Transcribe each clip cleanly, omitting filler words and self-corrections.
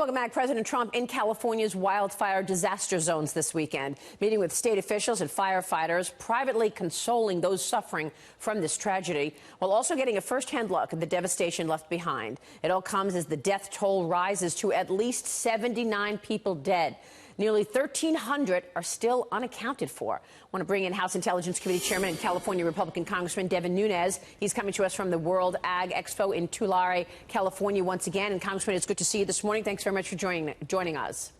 Welcome back. President Trump in California's wildfire disaster zones this weekend, meeting with state officials and firefighters, privately consoling those suffering from this tragedy, while also getting a first-hand look at the devastation left behind. It all comes as the death toll rises to at least 79 people dead. Nearly 1,300 are still unaccounted for. I want to bring in House Intelligence Committee Chairman and California Republican Congressman Devin Nunes. He's coming to us from the World Ag Expo in Tulare, California once again. And Congressman, it's good to see you this morning. Thanks very much for joining us.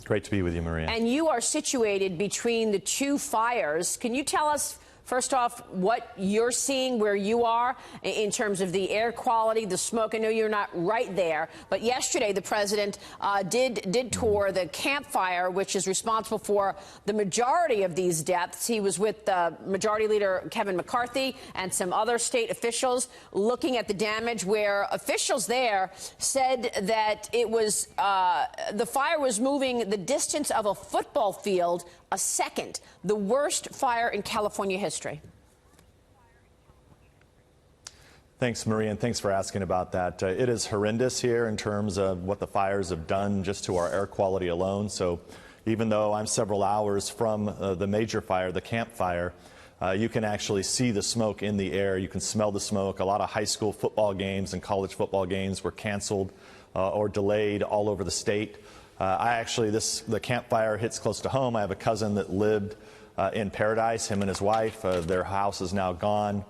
Great to be with you, Maria. And you are situated between the two fires. Can you tell us, first off, what you're seeing where you are in terms of the air quality, the smoke? I know you're not right there, but yesterday the president did tour the campfire, which is responsible for the majority of these deaths. He was with Majority Leader Kevin McCarthy and some other state officials looking at the damage, where officials there said that it was the fire was moving the distance of a football field a second, the worst fire in California history. Thanks, Maria, and thanks for asking about that. It is horrendous here in terms of what the fires have done just to our air quality alone. So even though I'm several hours from the major fire, the Camp Fire, you can actually see the smoke in the air. You can smell the smoke. A lot of high school football games and college football games were canceled or delayed all over the state. The Camp Fire hits close to home. I have a cousin that lived in Paradise, him and his wife. Their house is now gone.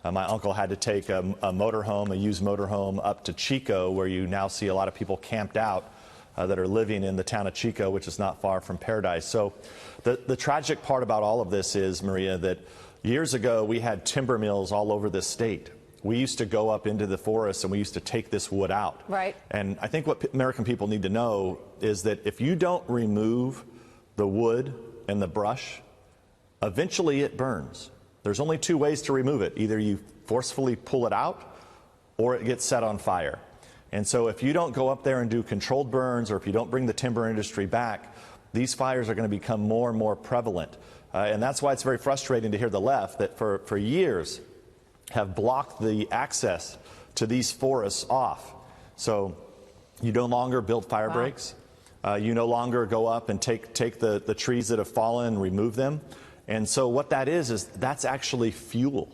My uncle had to take a motorhome, a used motorhome, up to Chico, where you now see a lot of people camped out that are living in the town of Chico, which is not far from Paradise. So the tragic part about all of this is, Maria, that years ago we had timber mills all over this state. We used to go up into the forest and we used to take this wood out. Right. And I think what American people need to know is that if you don't remove the wood and the brush, eventually it burns. There's only two ways to remove it. Either you forcefully pull it out or it gets set on fire. And so if you don't go up there and do controlled burns, or if you don't bring the timber industry back, these fires are going to become more and more prevalent. And that's why it's very frustrating to hear the left that for years have blocked the access to these forests off. So you no longer build fire breaks. You no longer go up and take the trees that have fallen and remove them. And so what that is that's actually fuel.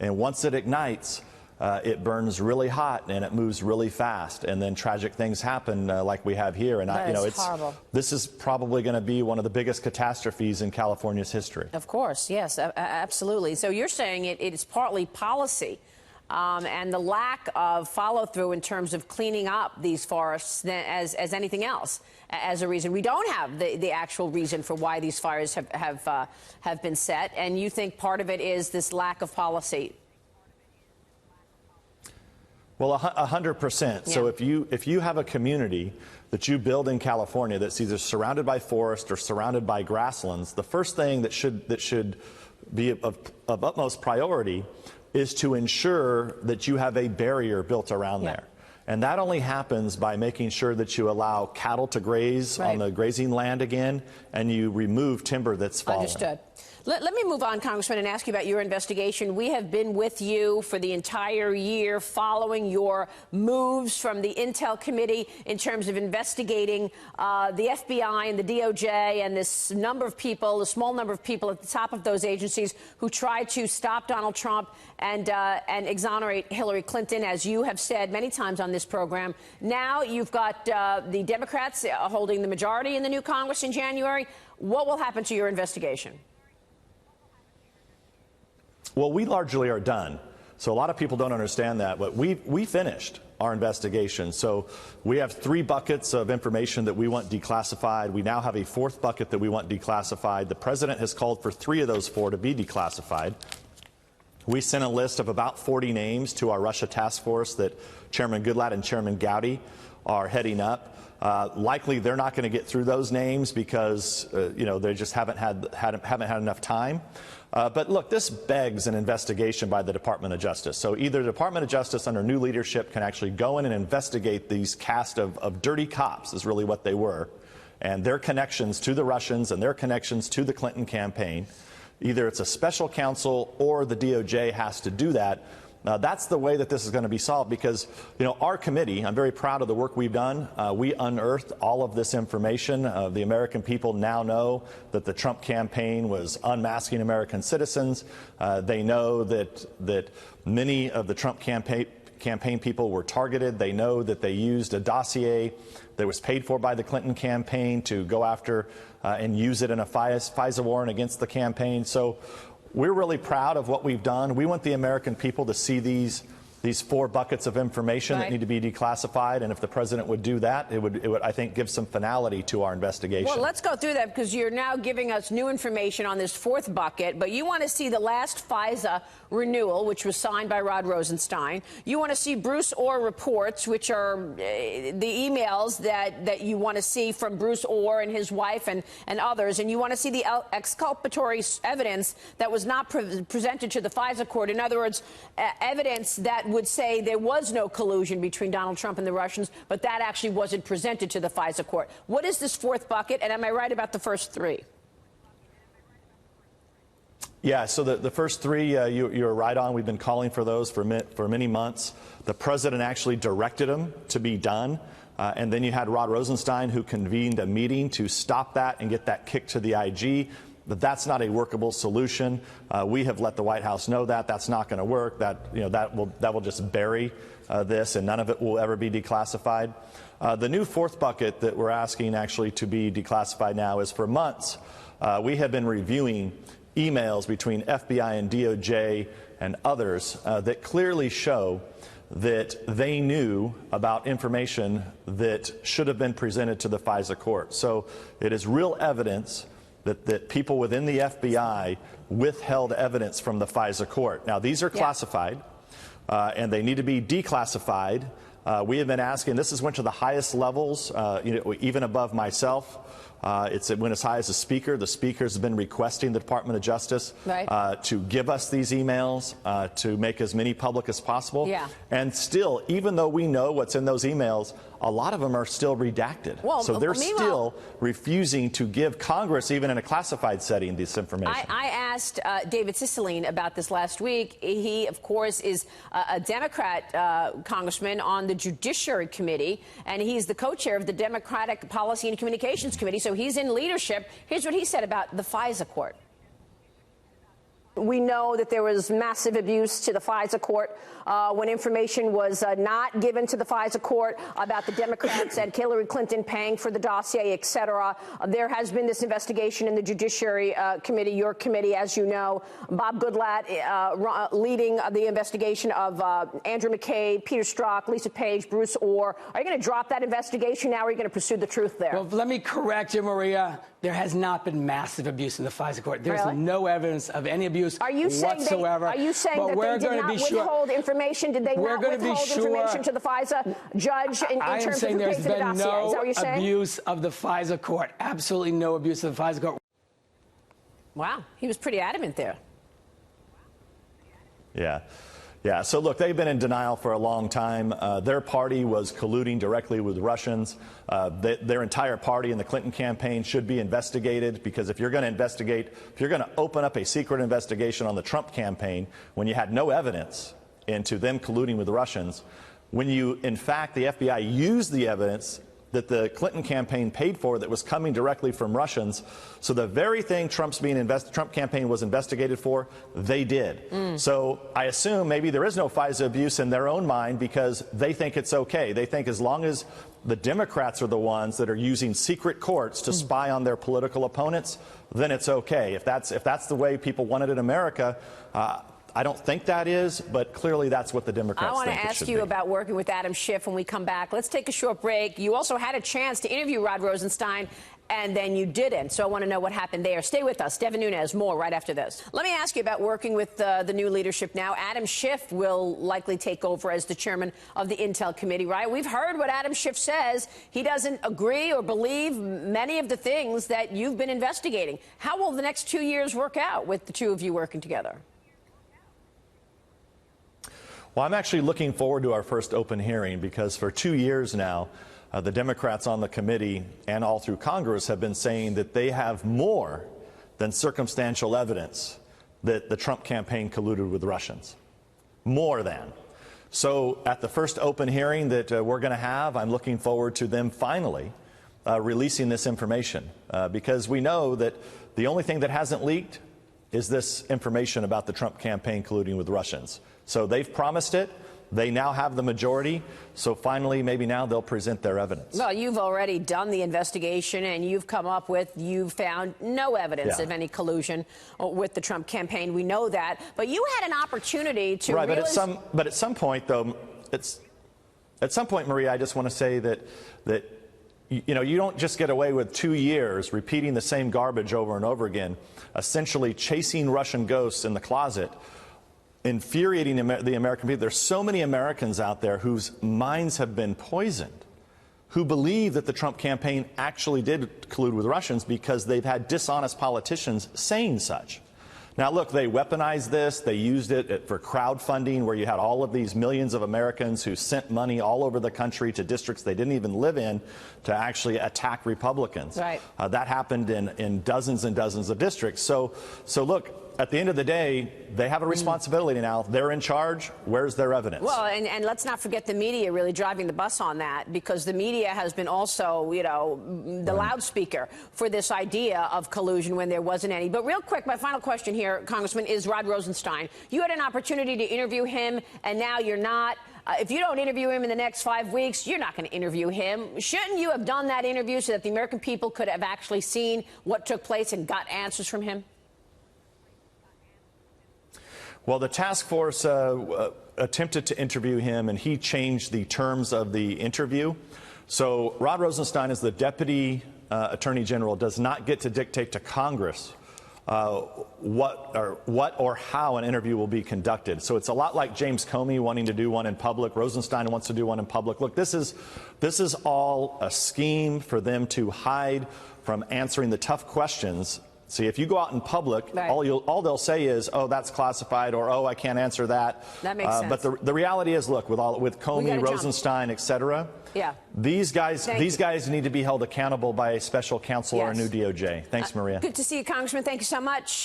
And once it ignites, it burns really hot and it moves really fast. And then tragic things happen like we have here. And horrible. This is probably going to be one of the biggest catastrophes in California's history. Of course, yes, absolutely. So you're saying it is partly policy and the lack of follow-through in terms of cleaning up these forests as anything else, as a reason. We don't have the actual reason for why these fires have been set, and you think part of it is this lack of policy. Well, 100%. Yeah. So if you have a community that you build in California that's either surrounded by forest or surrounded by grasslands, the first thing that should be of utmost priority is to ensure that you have a barrier built around there. And that only happens by making sure that you allow cattle to graze on the grazing land again, and you remove timber that's fallen. Understood. Let me move on, Congressman, and ask you about your investigation. We have been with you for the entire year, following your moves from the Intel Committee in terms of investigating the FBI and the DOJ and this number of people, the small number of people at the top of those agencies who tried to stop Donald Trump and exonerate Hillary Clinton, as you have said many times on this program. Now you've got the Democrats holding the majority in the new Congress in January. What will happen to your investigation? Well, we largely are done. So a lot of people don't understand that, but we finished our investigation. So we have 3 buckets of information that we want declassified. We now have a 4th bucket that we want declassified. The president has called for 3 of those 4 to be declassified. We sent a list of about 40 names to our Russia task force that Chairman Goodlatte and Chairman Gowdy are heading up. Likely they're not going to get through those names because they just haven't had enough time. But look, this begs an investigation by the Department of Justice. So either the Department of Justice under new leadership can actually go in and investigate these cast of dirty cops, is really what they were, and their connections to the Russians and their connections to the Clinton campaign. Either it's a special counsel or the DOJ has to do that. That's the way that this is going to be solved, because, our committee, I'm very proud of the work we've done. We unearthed all of this information. The American people now know that the Trump campaign was unmasking American citizens. They know that many of the Trump campaign people were targeted. They know that they used a dossier that was paid for by the Clinton campaign to go after and use it in a FISA warrant against the campaign. So we're really proud of what we've done. We want the American people to see these 4 buckets of information that need to be declassified, and if the president would do that, it would, I think, give some finality to our investigation. Well, let's go through that, because you're now giving us new information on this 4th bucket, but you want to see the last FISA renewal, which was signed by Rod Rosenstein. You want to see Bruce Orr reports, which are the emails that you want to see from Bruce Orr and his wife and others, and you want to see the exculpatory evidence that was not presented to the FISA court. In other words, evidence that would say there was no collusion between Donald Trump and the Russians, but that actually wasn't presented to the FISA court. What is this 4th bucket, and am I right about the first 3? Yeah, so the first 3, you're right on. We've been calling for those for many months. The president actually directed them to be done. And then you had Rod Rosenstein, who convened a meeting to stop that and get that kicked to the IG. But that's not a workable solution. We have let the White House know that that's not going to work. That will just bury this, and none of it will ever be declassified. The new 4th bucket that we're asking actually to be declassified now is, for months we have been reviewing emails between FBI and DOJ and others that clearly show that they knew about information that should have been presented to the FISA court. So it is real evidence that people within the FBI withheld evidence from the FISA court. Now, these are classified, and they need to be declassified. We have been asking, this went to the highest levels, even above myself. It went as high as the Speaker. The Speaker's been requesting the Department of Justice to give us these emails, to make as many public as possible. Yeah. And still, even though we know what's in those emails, a lot of them are still redacted. Well, so they're still refusing to give Congress, even in a classified setting, this information. I asked David Cicilline about this last week. He, of course, is a Democrat congressman on the Judiciary Committee, and he's the co-chair of the Democratic Policy and Communications Committee, so he's in leadership. Here's what he said about the FISA court. We know that there was massive abuse to the FISA court when information was not given to the FISA court about the Democrats and Hillary Clinton paying for the dossier, et cetera. There has been this investigation in the Judiciary Committee, your committee, as you know. Bob Goodlatte leading the investigation of Andrew McCabe, Peter Strzok, Lisa Page, Bruce Orr. Are you going to drop that investigation now, or are you going to pursue the truth there? Well, let me correct you, Maria. There has not been massive abuse in the FISA court. There's no evidence of any abuse whatsoever. Are you saying that they did not withhold information? Did they not withhold information to the FISA judge in terms of who paid for the dossier? Is that what you're saying? Abuse of the FISA court. Absolutely no abuse of the FISA court. Wow. He was pretty adamant there. Yeah. Yeah, so look, they've been in denial for a long time. Their party was colluding directly with Russians. Their entire party in the Clinton campaign should be investigated, because if you're going to investigate, if you're going to open up a secret investigation on the Trump campaign when you had no evidence into them colluding with the Russians, when you, in fact, the FBI used the evidence that the Clinton campaign paid for that was coming directly from Russians. So the very thing Trump campaign was investigated for, they did. So I assume maybe there is no FISA abuse in their own mind, because they think it's okay. They think as long as the Democrats are the ones that are using secret courts to spy on their political opponents, then it's okay. If that's the way people want it in America, I don't think that is, but clearly that's what the Democrats think it should be. I want to ask you about working with Adam Schiff when we come back. Let's take a short break. You also had a chance to interview Rod Rosenstein, and then you didn't. So I want to know what happened there. Stay with us. Devin Nunes, more right after this. Let me ask you about working with the new leadership now. Adam Schiff will likely take over as the chairman of the Intel Committee, right? We've heard what Adam Schiff says. He doesn't agree or believe many of the things that you've been investigating. How will the next 2 years work out with the two of you working together? Well, I'm actually looking forward to our first open hearing, because for 2 years now, the Democrats on the committee and all through Congress have been saying that they have more than circumstantial evidence that the Trump campaign colluded with the Russians. More than. So at the first open hearing that we're going to have, I'm looking forward to them finally releasing this information because we know that the only thing that hasn't leaked is this information about the Trump campaign colluding with Russians. So they've promised it. They now have the majority, so finally, maybe now they'll present their evidence. Well, you've already done the investigation, and you've found no evidence of any collusion with the Trump campaign. We know that, but you had an opportunity to right. really... But at some point, though, at some point, Maria, I just want to say that you know, you don't just get away with 2 years repeating the same garbage over and over again, essentially chasing Russian ghosts in the closet, infuriating the American people. There's so many Americans out there whose minds have been poisoned, who believe that the Trump campaign actually did collude with Russians because they've had dishonest politicians saying such. Now, look, they weaponized this. They used it for crowdfunding, where you had all of these millions of Americans who sent money all over the country to districts they didn't even live in to actually attack Republicans. Right. That happened in dozens and dozens of districts. So look, at the end of the day, they have a responsibility now. They're in charge. Where's their evidence? Well, and let's not forget the media really driving the bus on that, because the media has been also, you know, the loudspeaker for this idea of collusion when there wasn't any. But real quick, my final question here, Congressman, is Rod Rosenstein. You had an opportunity to interview him, and now you're not. If you don't interview him in the next 5 weeks, you're not going to interview him. Shouldn't you have done that interview so that the American people could have actually seen what took place and got answers from him? Well, the task force attempted to interview him, and he changed the terms of the interview. So Rod Rosenstein, as the Deputy Attorney General, does not get to dictate to Congress what or how an interview will be conducted. So it's a lot like James Comey wanting to do one in public. Rosenstein wants to do one in public. Look, this is all a scheme for them to hide from answering the tough questions. See, if you go out in public, right, all they'll say is, "Oh, that's classified," or "Oh, I can't answer that." That makes sense. But the reality is, look, with Comey, Rosenstein, et cetera, these guys need to be held accountable by a special counsel or a new DOJ. Thanks, Maria. Good to see you, Congressman. Thank you so much.